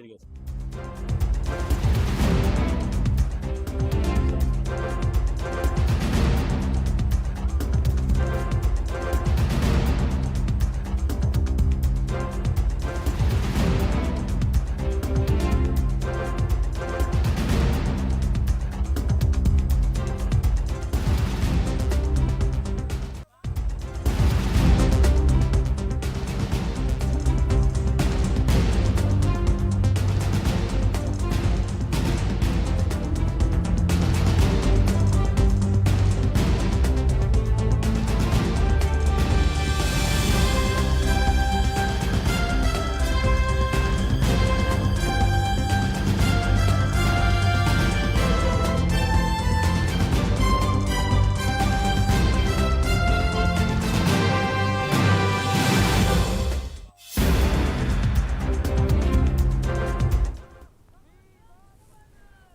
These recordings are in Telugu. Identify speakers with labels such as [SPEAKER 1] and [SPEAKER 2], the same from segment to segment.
[SPEAKER 1] తిరిగి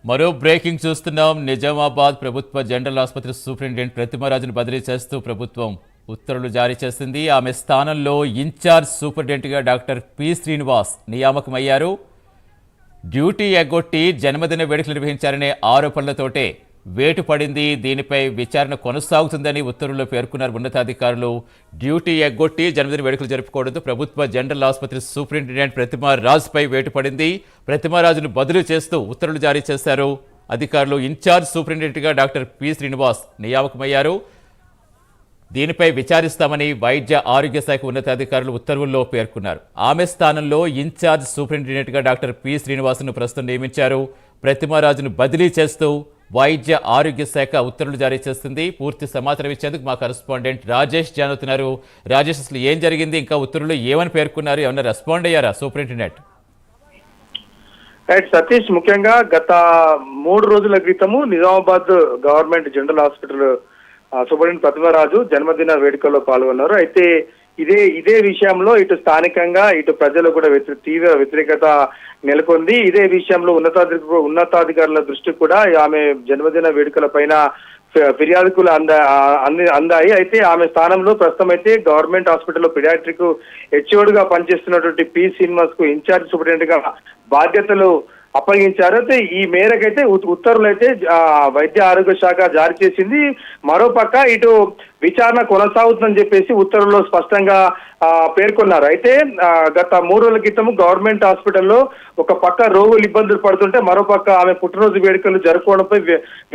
[SPEAKER 2] మరో బ్రేకింగ్ చూస్తున్నాం. నిజామాబాద్ ప్రభుత్వ జనరల్ ఆసుపత్రి సూపరింటెండెంట్ ప్రతిమరాజును బదిలీ చేస్తూ ప్రభుత్వం ఉత్తర్వులు జారీ చేసింది. ఆమె స్థానంలో ఇన్ఛార్జ్ సూపరింటెండెంట్గా డాక్టర్ పి శ్రీనివాస్ నియామకమయ్యారు. డ్యూటీ ఎగ్గొట్టి జన్మదిన వేడుకలు నిర్వహించారనే ఆరోపణలతోటే వేటు పడింది. దీనిపై విచారణ కొనసాగుతుందని ఉత్తర్వుల్లో పేర్కొన్నారు ఉన్నతాధికారులు. డ్యూటీ ఎగ్గొట్టి జన్మదిన వేడుకలు జరుపుకోవడంతో ప్రభుత్వ జనరల్ ఆసుపత్రి సూపరింటెండెంట్ ప్రతిమారాజుపై వేటు పడింది. ప్రతిమారాజును బదిలీ చేస్తూ ఉత్తర్వులు జారీ చేశారు అధికారులు. ఇన్ఛార్జ్ సూపరింటెండెంట్గా డాక్టర్ పి శ్రీనివాస్ నియామకమయ్యారు. దీనిపై విచారిస్తామని వైద్య ఆరోగ్య శాఖ ఉన్నతాధికారులు ఉత్తర్వుల్లో పేర్కొన్నారు. ఆమె స్థానంలో ఇన్ఛార్జ్ సూపరింటెండెంట్గా డాక్టర్ పి శ్రీనివాస్ను ప్రస్తుతం నియమించారు. ప్రతిమారాజును బదిలీ చేస్తూ వైద్య ఆరోగ్య శాఖ ఉత్తర్వులు జారీ చేస్తుంది. పూర్తి సమాచారం ఇచ్చేందుకు మా కరెస్పాండెంట్ రాజేష్ జాయిన్ అవుతున్నారు. రాజేష్, అసలు ఏం జరిగింది, ఇంకా ఉత్తర్వులు ఏమని పేర్కొన్నారు, ఏమన్నా రెస్పాండ్ అయ్యారా సూపరింటెండెంట్?
[SPEAKER 3] రైట్ సతీష్, ముఖ్యంగా గత 3 రోజుల క్రితము Nizamabad government general hospital superintendent Pratimaraju జన్మదిన వేడుకల్లో పాల్గొన్నారు. అయితే ఇదే విషయంలో ఇటు స్థానికంగా ఇటు ప్రజలు కూడా తీవ్ర వ్యతిరేకత నెలకొంది. ఇదే విషయంలో ఉన్నతాధికారుల దృష్టి కూడా ఆమె జన్మదిన వేడుకల పైన ఫిర్యాదుకులు అందాయి. అయితే ఆమె స్థానంలో ప్రస్తుతం అయితే గవర్నమెంట్ హాస్పిటల్లో పిడియాట్రిక్ హెచ్ఓడిగా పనిచేస్తున్నటువంటి పి శ్రీనివాస్ కు ఇన్ఛార్జ్ సూపరింటెండెంట్ గా బాధ్యతలు అప్పగించారు. అయితే ఈ మేరకైతే ఉత్తర్వులు అయితే వైద్య ఆరోగ్య శాఖ జారీ చేసింది. మరోపక్క ఇటు విచారణ కొనసాగుతుందని చెప్పేసి ఉత్తర్వుల్లో స్పష్టంగా పేర్కొన్నారు. అయితే గత 3 రోజుల క్రితం గవర్నమెంట్ హాస్పిటల్లో ఒక పక్క రోగులు ఇబ్బందులు పడుతుంటే మరోపక్క ఆమె పుట్టినరోజు వేడుకలు జరుపుకోవడంపై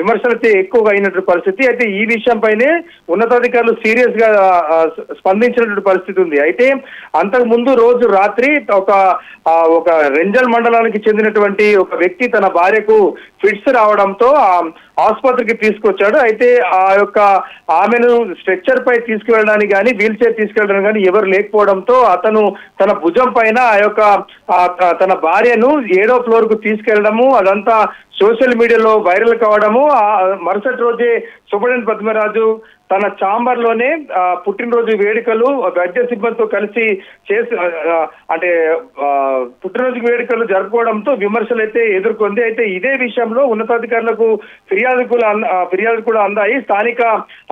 [SPEAKER 3] విమర్శలు అయితే ఎక్కువగా అయినటువంటి పరిస్థితి. అయితే ఈ విషయంపైనే ఉన్నతాధికారులు సీరియస్ గా స్పందించినటువంటి పరిస్థితి ఉంది. అయితే అంతకు ముందు రోజు రాత్రి ఒక రెంజల్ మండలానికి చెందినటువంటి ఒక వ్యక్తి తన భార్యకు ఫిట్స్ రావడంతో ఆసుపత్రికి తీసుకొచ్చాడు. అయితే ఆమెను స్ట్రెచ్చర్ పై తీసుకువెళ్ళడానికి కానీ వీల్ చైర్ తీసుకెళ్ళడానికి కానీ ఎవరు లేకపోవడంతో అతను తన భుజం పైన తన భార్యను 7వ ఫ్లోర్ కు తీసుకెళ్లడము, అదంతా సోషల్ మీడియాలో వైరల్ కావడము. మరుసటి రోజే సూపరింటెండెంట్ ప్రతిమరాజు తన ఛాంబర్ లోనే పుట్టినరోజు వేడుకలు వైద్య సిబ్బందితో కలిసి పుట్టినరోజు వేడుకలు జరుపుకోవడంతో విమర్శలు అయితే ఎదుర్కొంది. అయితే ఇదే విషయంలో ఉన్నతాధికారులకు ఫిర్యాదు కూడా అందాయి. స్థానిక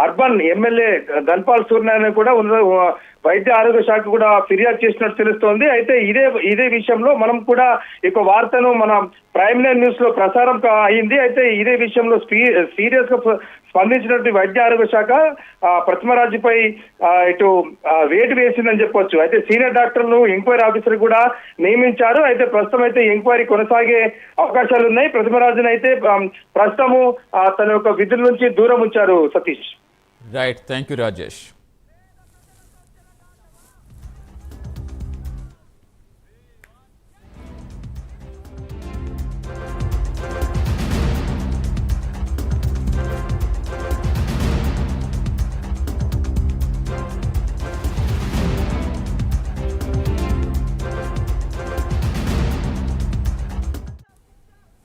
[SPEAKER 3] అర్బన్ ఎమ్మెల్యే ధన్పాల్ సూర్యనారాయణ కూడా వైద్య ఆరోగ్య శాఖ కూడా ఫిర్యాదు చేసినట్టు తెలుస్తోంది. అయితే ఇదే విషయంలో మనం కూడా ఒక వార్తను మన ప్రైమ్ లైన్ న్యూస్ లో ప్రసారం అయింది. అయితే ఇదే విషయంలో సీరియస్ గా స్పందించినటువంటి వైద్య ఆరోగ్య శాఖ ప్రతిమరాజుపై ఇటు వేటు వేసిందని చెప్పొచ్చు. అయితే సీనియర్ డాక్టర్లు ఎంక్వైరీ ఆఫీసర్ కూడా నియమించారు. అయితే ప్రస్తుతం అయితే ఎంక్వైరీ కొనసాగే అవకాశాలు ఉన్నాయి. ప్రతిమరాజును అయితే ప్రస్తుతము తన యొక్క విధుల నుంచి దూరం ఉంచారు. Satish.
[SPEAKER 2] Right, thank you Rajesh.